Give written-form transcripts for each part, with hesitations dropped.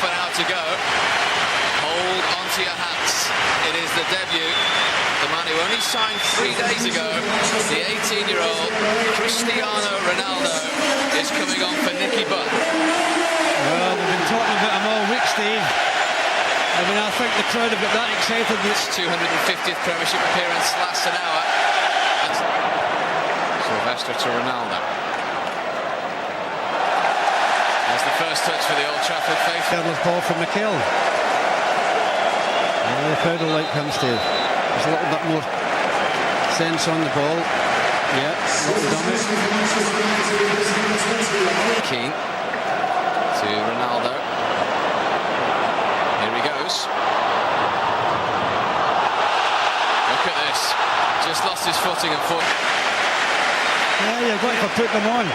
an hour to go. Hold onto your hats. It is the debut. The man who only signed 3 days ago, the 18-year-old Cristiano Ronaldo, is coming on for Nicky Butt. Well, we've been talking about him all week, Steve. I mean, I think the crowd have got that excited. His 250th Premiership appearance lasts an hour. Sylvester to Ronaldo. There's the first touch for the Old Trafford faithful. Careless ball from McHale. The crowd will like him, Steve. There's a little bit more sense on the ball. Yeah, little dummy. Keane to Ronaldo. Here he goes. Look at this. Just lost his footing and foot. Yeah, you've got to put them on.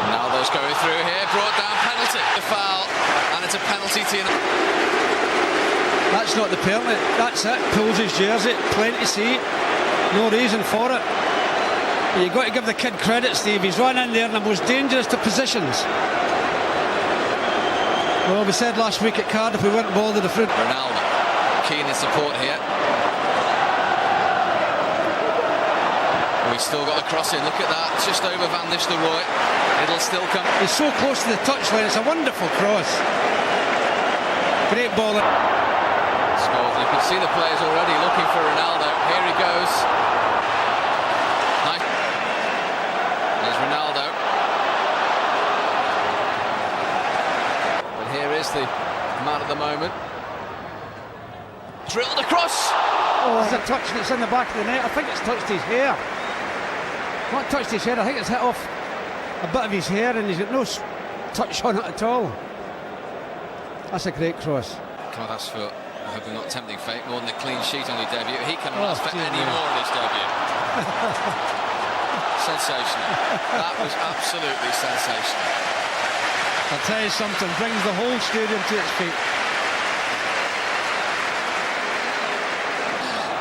Ronaldo's going through here, brought down, penalty. The foul, and it's a penalty to United. That's not the penalty. That's it. Pulls his jersey. Plain to see. No reason for it. But you've got to give the kid credit, Steve. He's run in there in the most dangerous of positions. Well, we said last week at Cardiff we weren't bothered if Ronaldo, keen in support here. We've still got the cross in. Look at that, just over Van Nistelrooy. It'll still come. He's so close to the touchline. It's a wonderful cross. Great ball. You can see the players already looking for Ronaldo. Here he goes. Nice. There's Ronaldo. But here is the man of the moment. Drilled across. Oh, there's a touch that's in the back of the net. I think it's touched his hair. Not touched his hair. I think it's hit off a bit of his hair, and he's got no touch on it at all. That's a great cross. God, that's for. I hope I'm not tempting fate more than a clean sheet on your debut. He cannot ask for any more in his debut. Sensational. That was absolutely sensational. I'll tell you something, brings the whole stadium to its feet.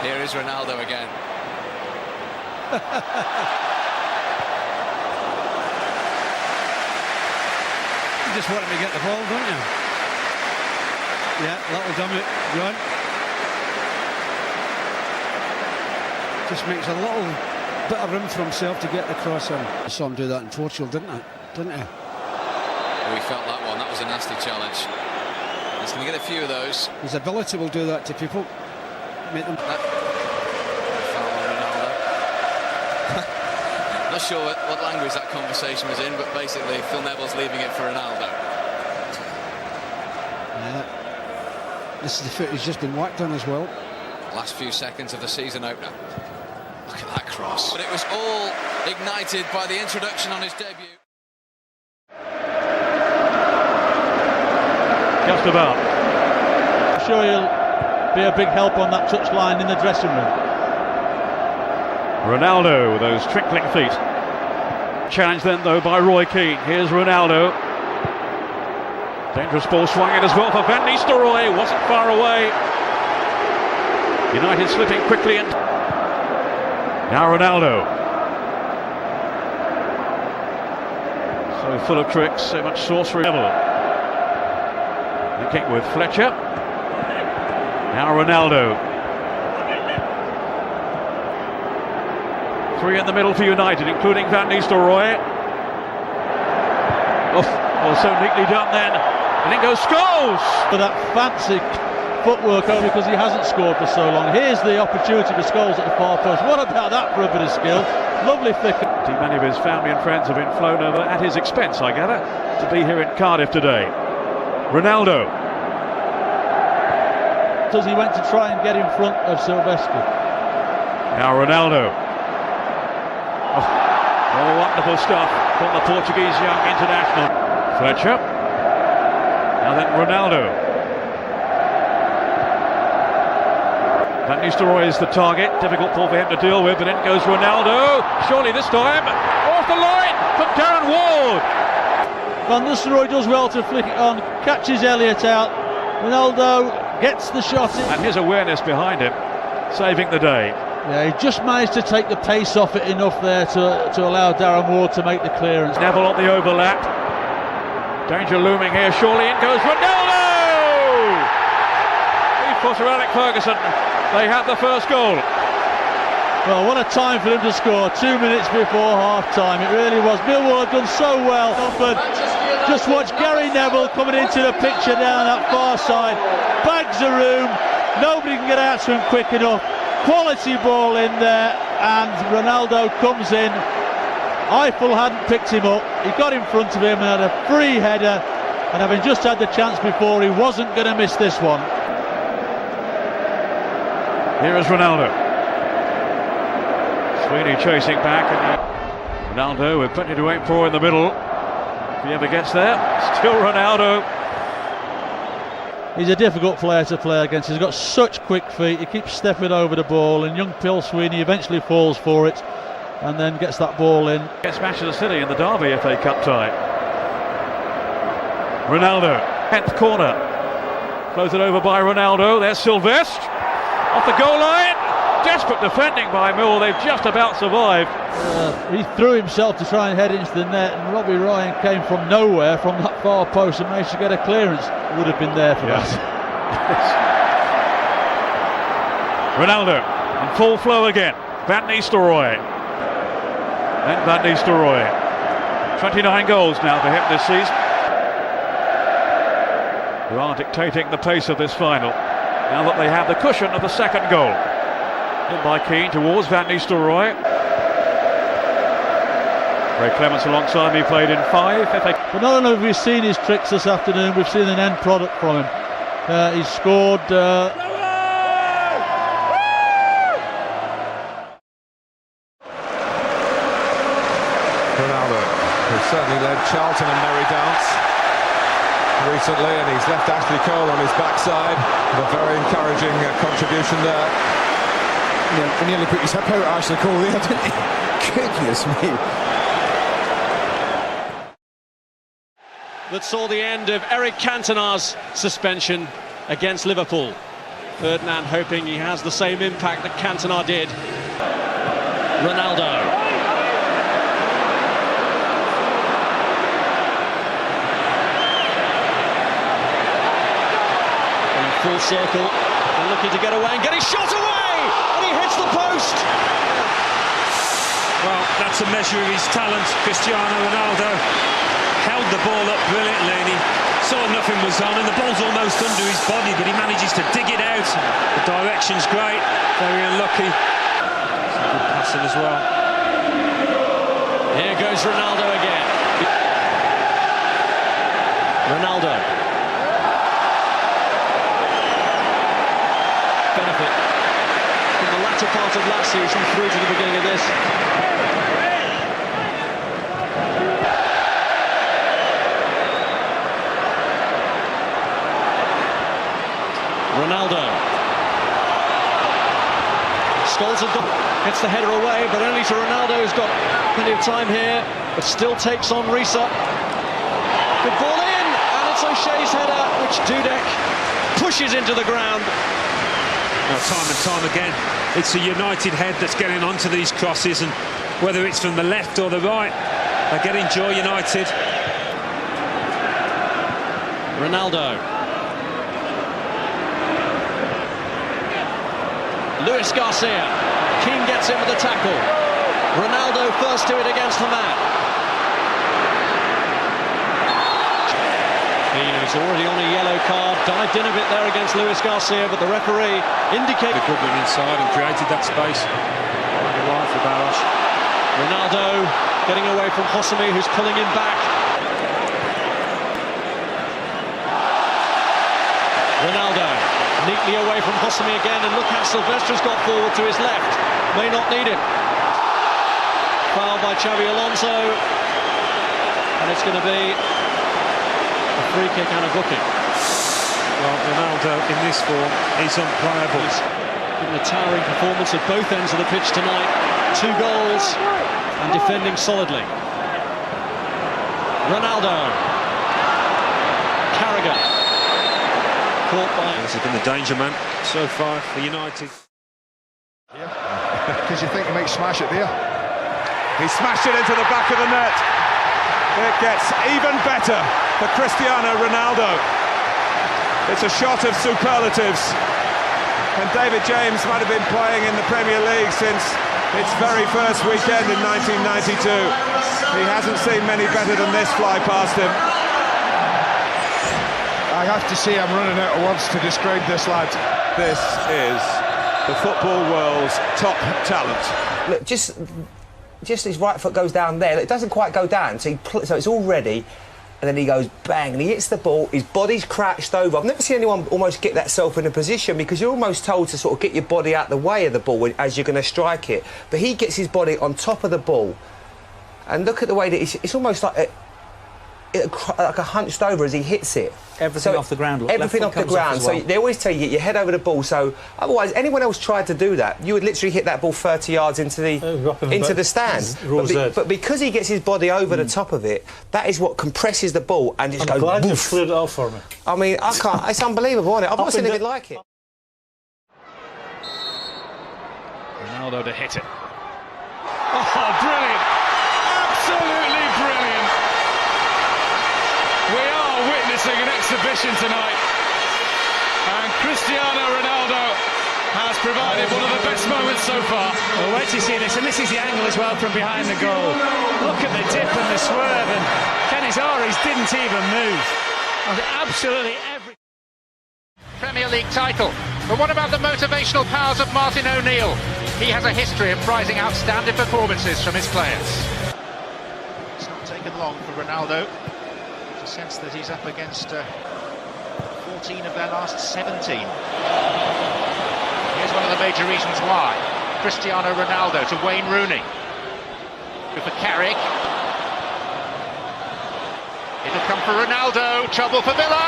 Here is Ronaldo again. You just want him to get the ball, don't you? Yeah, little dummy, run. Just makes a little bit of room for himself to get the cross in. I saw him do that in Portugal, didn't he? We felt that one. That was a nasty challenge. He's going to get a few of those. His ability will do that to people. Make them. Foul on Ronaldo. Not sure what language that conversation was in, but basically Phil Neville's leaving it for Ronaldo. Yeah. This is the foot he's just been whacked on as well. Last few seconds of the season opener. Look at that cross. But it was all ignited by the introduction on his debut. Just about. I'm sure he'll be a big help on that touchline in the dressing room. Ronaldo with those trickling feet. Challenged then though by Roy Keane. Here's Ronaldo. Dangerous ball swung in as well for Van Nistelrooy. Wasn't far away. United slipping quickly in. Now Ronaldo. So full of tricks, so much sorcery. Linking with Fletcher. Now Ronaldo. 3 in the middle for United, including Van Nistelrooy. Oh, so neatly done then. And in goes Scholes! For that fancy footwork, only because he hasn't scored for so long. Here's the opportunity for Scholes at the far post. What about that for a bit of skill? Lovely flick. Many of his family and friends have been flown over at his expense, I gather, to be here in Cardiff today. Ronaldo. As he went to try and get in front of Sylvester. Now Ronaldo. Oh, wonderful stuff from the Portuguese young international. Fletcher. Now then Ronaldo. Van Nistelrooy is the target. Difficult ball for him to deal with, but in goes Ronaldo. Surely this time off the line from Darren Ward. Van Nistelrooy does well to flick it on, catches Elliott out, Ronaldo gets the shot in. And his awareness behind him, saving the day. Yeah, he just managed to take the pace off it enough there to allow Darren Ward to make the clearance. Neville on the overlap. Danger looming here, surely in goes Ronaldo! Three-footer Alec Ferguson, they have the first goal. Well, what a time for him to score, 2 minutes before half-time, it really was. Millwall have done so well, but just watch Gary Neville coming into the picture down that far side, bags the room, nobody can get out to him quick enough, quality ball in there, and Ronaldo comes in. Eiffel hadn't picked him up, he got in front of him and had a free header, and having just had the chance before, he wasn't going to miss this one. Here is Ronaldo. Sweeney chasing back, and Ronaldo with plenty to aim for in the middle. If he ever gets there, still Ronaldo. He's a difficult player to play against. He's got such quick feet. He keeps stepping over the ball, and young Phil Sweeney eventually falls for it, and then gets that ball in. Gets Manchester City in the Derby FA Cup tie. Ronaldo, 10th corner. Floated over by Ronaldo. There's Sylvestre off the goal line. Desperate defending by Mill, they've just about survived. He threw himself to try and head into the net, and Robbie Ryan came from nowhere from that far post and managed to get a clearance. Would have been there for that. Ronaldo in full flow again. Van Nistelrooy. Then Van Nistelrooy. 29 goals now for him this season. Who are dictating the pace of this final, now that they have the cushion of the second goal. In by Keane towards Van Nistelrooy. Ray Clements alongside me, played in 5 FA. But not only have we seen his tricks this afternoon, we've seen an end product from him. He's scored. Ronaldo, who certainly led Charlton and Merry Dance recently, and he's left Ashley Cole on his backside. A very encouraging contribution there. Yeah, nearly put his head out Ashley Cole there, didn't he? Goodness me. That saw the end of Eric Cantona's suspension against Liverpool. Ferdinand hoping he has the same impact that Cantona did. Ronaldo. In full circle and looking to get away and getting shot away, and he hits the post. Well, that's a measure of his talent. Cristiano Ronaldo held the ball up brilliantly, and he saw nothing was on, and the ball's almost under his body, but he manages to dig it out. The direction's great, very unlucky. Some good passing as well. Here goes Ronaldo again. Ronaldo. Benefit from the latter part of last season through to the beginning of this. Ronaldo. Scholes gets the header away, but only to Ronaldo, who's got plenty of time here, but still takes on Risa. Good ball in, and it's O'Shea's header, which Dudek pushes into the ground. Well, time and time again, it's a United head that's getting onto these crosses, and whether it's from the left or the right, they're getting joy, United. Ronaldo. Luis Garcia. Keane gets in with the tackle. Ronaldo first to it against the man. Keane, who's already on a yellow card, dived in a bit there against Luis Garcia, but the referee indicated. Goodwin inside and created that space. Right for Barros. Ronaldo getting away from Hosami, who's pulling him back. Ronaldo neatly away from Hosami again, and look how Sylvestre's got forward to his left. May not need it. Foul by Xabi Alonso, and it's going to be a free kick and a booking. Well, Ronaldo in this form is unplayable. He's given a towering performance at both ends of the pitch tonight. 2 goals and defending solidly. Ronaldo. Carragher. This has been the danger man so far for United. Because you think he might smash it there. He smashed it into the back of the net. It gets even better for Cristiano Ronaldo. It's a shot of superlatives. And David James might have been playing in the Premier League since its very first weekend in 1992. He hasn't seen many better than this fly past him. I have to say I'm running out of words to describe this lad. This is the football world's top talent. Look, just his right foot goes down there. Look, it doesn't quite go down, so it's all ready, and then he goes bang, and he hits the ball. His body's crouched over. I've never seen anyone almost get that self in a position, because you're almost told to sort of get your body out the way of the ball as you're going to strike it. But he gets his body on top of the ball, and look at the way that it's almost like a hunched over as he hits it. Everything off the ground. Look, everything off the ground. Well. So they always tell you, get your head over the ball. So otherwise, anyone else tried to do that, you would literally hit that ball 30 yards into the stand. But because he gets his body over the top of it, that is what compresses the ball and just goes. I'm glad you've cleared it off for me. I mean, I can't. It's unbelievable, isn't it? I've not seen anything like it. Ronaldo to hit it. Oh, brilliant! Absolutely brilliant! We are witnessing an exhibition tonight, and Cristiano Ronaldo has provided one of the best moments so far. Well, wait till you see this, and this is the angle as well from behind the goal. Look at the dip and the swerve, and Canizares didn't even move. Absolutely every Premier League title. But what about the motivational powers of Martin O'Neill? He has a history of prizing outstanding performances from his players. It's not taken long for Ronaldo. Sense that he's up against 14 of their last 17. Here's one of the major reasons why. Cristiano Ronaldo to Wayne Rooney. For Carrick. It'll come for Ronaldo. Trouble for Villa.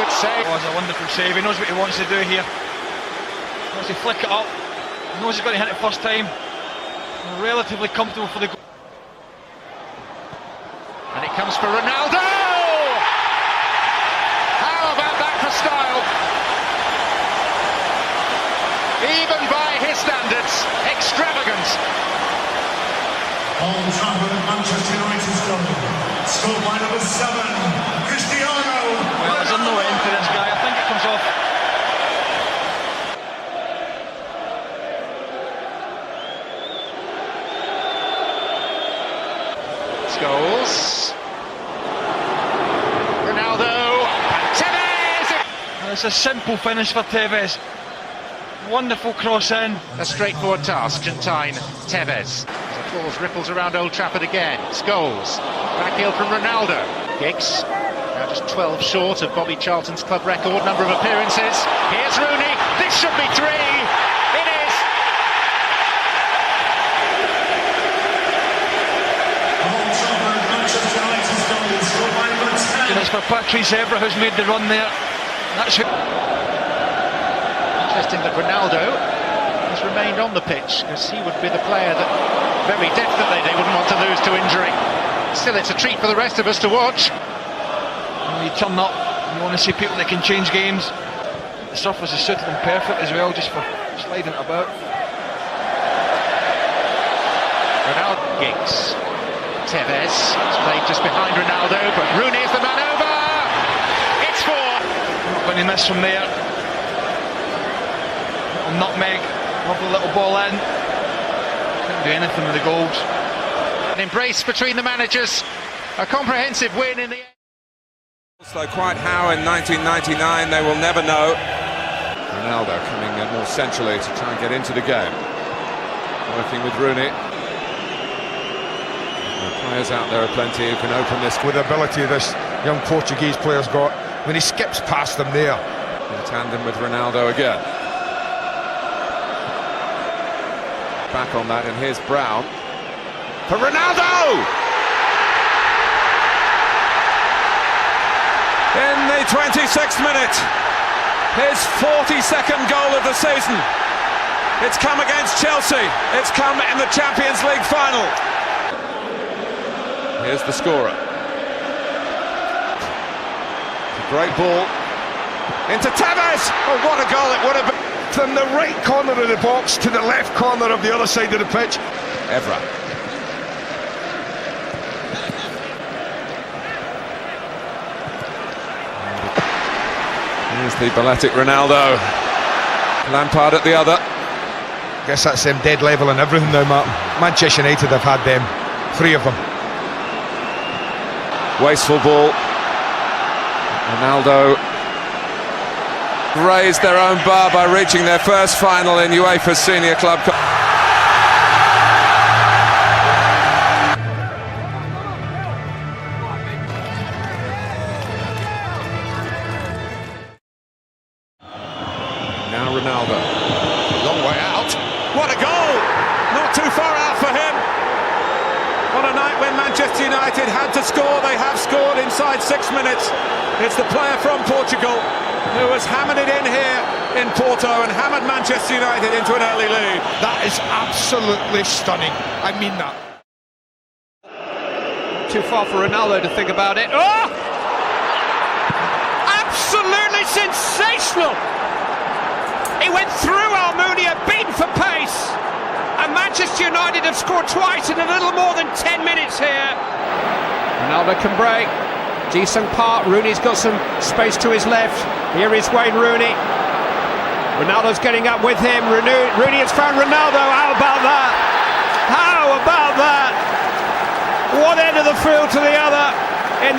Good save. Oh, it's a wonderful save. He knows what he wants to do here. He wants to flick it up. He knows he's going to hit it first time. Relatively comfortable for the goal. And it comes for Ronaldo. Style, even by his standards, extravagant. Old Trafford, Manchester United's goal, scored by number 7, Cristiano. Well, there's no end to this guy. I think it comes off. Scholes. Ronaldo. It's a simple finish for Tevez. Wonderful cross in. A straightforward task, Argentine Tevez. As applause ripples around Old Trafford again. Scholes. Backheel from Ronaldo. Giggs. Now just 12 short of Bobby Charlton's club record number of appearances. Here's Rooney. This should be 3. It is. Old Trafford, Manchester United's goal, scored by number 10. And it's for Patrice Evra who's made the run there. That's it. Interesting that Ronaldo has remained on the pitch, because he would be the player that very definitely they wouldn't want to lose to injury. Still, it's a treat for the rest of us to watch. You turn up, you want to see people that can change games. The surface is suited them perfect as well, just for sliding about. Ronaldo. Giggs. Tevez. It's played just behind Ronaldo, but Rooney is the man over. It's 4. Not going to miss from there. Little nutmeg, lovely little ball in. Couldn't do anything with the goals. An embrace between the managers. A comprehensive win in the end. So quite how in 1999 they will never know. Ronaldo coming more centrally to try and get into the game. Working with Rooney. The players out there are plenty who can open this. With the ability this young Portuguese player's got, when he skips past them there. In tandem with Ronaldo again. Back on that, and here's Brown. For Ronaldo! In the 26th minute, his 42nd goal of the season. It's come against Chelsea. It's come in the Champions League final. Here's the scorer. It's a great ball. Into Tevez! Oh, what a goal it would have been! From the right corner of the box to the left corner of the other side of the pitch. Evra. Here's the balletic Ronaldo. Lampard at the other. I guess that's them dead level and everything now, Martin. Manchester United have had them, 3 of them. Wasteful ball. Ronaldo raised their own bar by reaching their first final in UEFA Senior Club Cup. Now Ronaldo, long way out. What a goal! Not too far out for him. On a night when Manchester United had to score, they have scored inside 6 minutes. It's the player from Portugal who has hammered it in here in Porto and hammered Manchester United into an early lead. That is absolutely stunning. I mean that. Too far for Ronaldo to think about it. Oh! Absolutely sensational! He went through Almunia, beaten for pace. And Manchester United have scored twice in a little more than 10 minutes here. Ronaldo can break. Decent part. Rooney's got some space to his left. Here is Wayne Rooney. Ronaldo's getting up with him. Rooney has found Ronaldo. How about that? How about that? One end of the field to the other in the